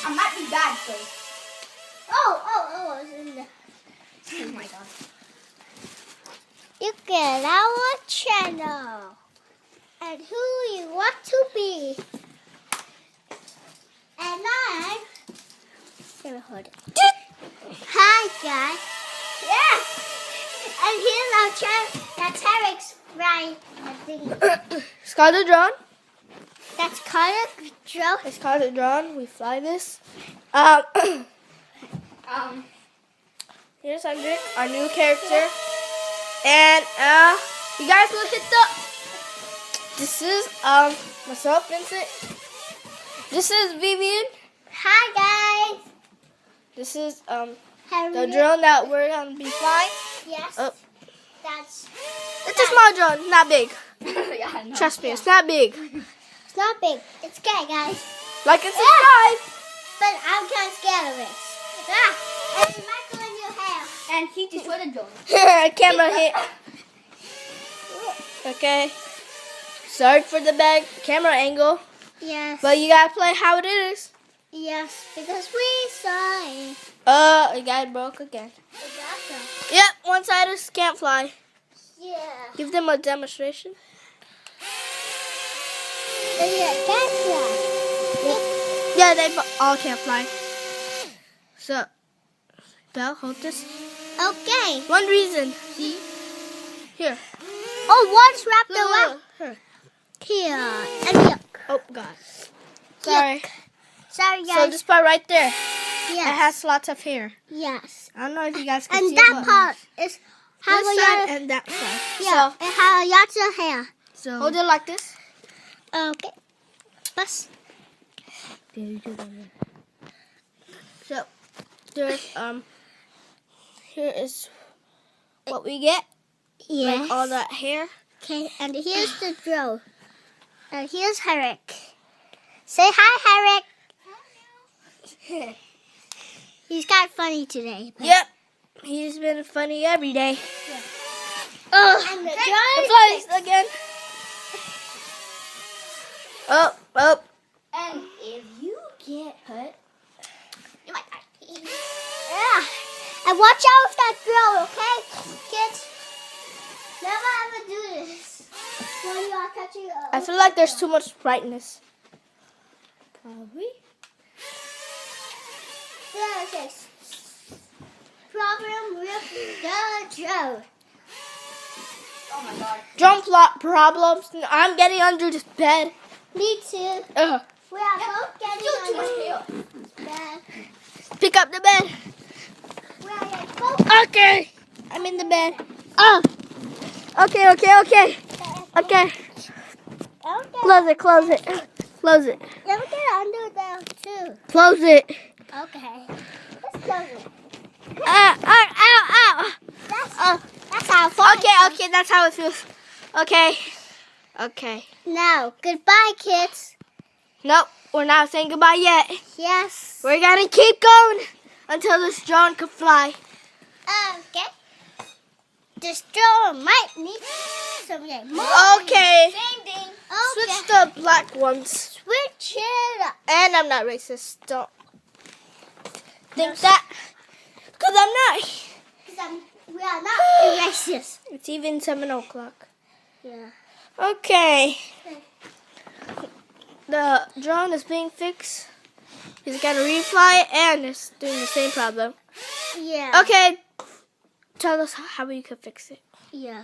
I might be bad, so. Oh, it's in the... Oh my god. You get our channel and who you want to be. And I'm gonna hold it. Hi guys. Yeah. And here's our channel. That's Eric's right. I think Scarlet Drawn. that's Carter Joe. It's Scarlet Drawn. We fly this. Here's Hendrik, our new character. And you guys will hit the. This is myself, Vincent. This is Vivian. Hi guys. This is the Harriet. drone that we're gonna be flying. Yes. Oh. That's It's a small drone, not big. Yeah, I know. Trust me, it's not big. it's not big. It's okay, guys. Like and subscribe. But I'm kind of scared of it. Ah, and it might go in your hair. And he destroyed the drone. Camera hit. Okay. Sorry for the bad camera angle, Yes. but you gotta play how it is. Yes, because we saw it. The guy broke again. Yep, one-siders can't fly. Yeah. Give them a demonstration. Yeah, they all can't fly. So, Belle, hold this. Okay. One reason. See? Here. Oh, one's wrapped around Here. here. And look. Oh, God. Sorry. Sorry, So guys. this part right there, yes. it has lots of hair. Yes. I don't know if you guys can And see that it, part is but have this a side lot. and that side. Yeah. It has lots of hair. So hold it like this. Okay. Bus. So there's here is what we get. Yes. Like all that hair. Okay, and here's the drone. And here's Herrick. Say hi, Herrick. He's got funny today. but- Yep. He's been funny every day. And the It drone. flies again. Oh. And if you get hurt, you might die. Yeah. And watch out with that drone, okay, kids? Never ever do this when you are catching a... I feel like there's too much brightness. Probably. There's a problem with the drone. Oh my god. Drone plot problems. I'm getting under this bed. Me too. Ugh. We are both getting Too much hair. on the bed. Pick up the bed. We are both... Okay. I'm in the bed. Oh. Okay. Okay. Close it. Close it. Let me get under there too. Close it. Okay. Let's close it. Ow. That's how far. Okay, that's how it feels. Okay. Now, goodbye, kids. Nope, we're not saying goodbye yet. Yes. We're gonna keep going until this drone can fly. Okay. This drone might need some more. Okay. Same thing. Switch the black ones. Switch it up. And I'm not racist. Don't think that. Because I'm not. Because we are not racist. It's even 7 o'clock. Yeah. Okay. The drone is being fixed. He's got to refly it and it's doing the same problem. Yeah. Okay. Tell us how we could fix it. Yeah.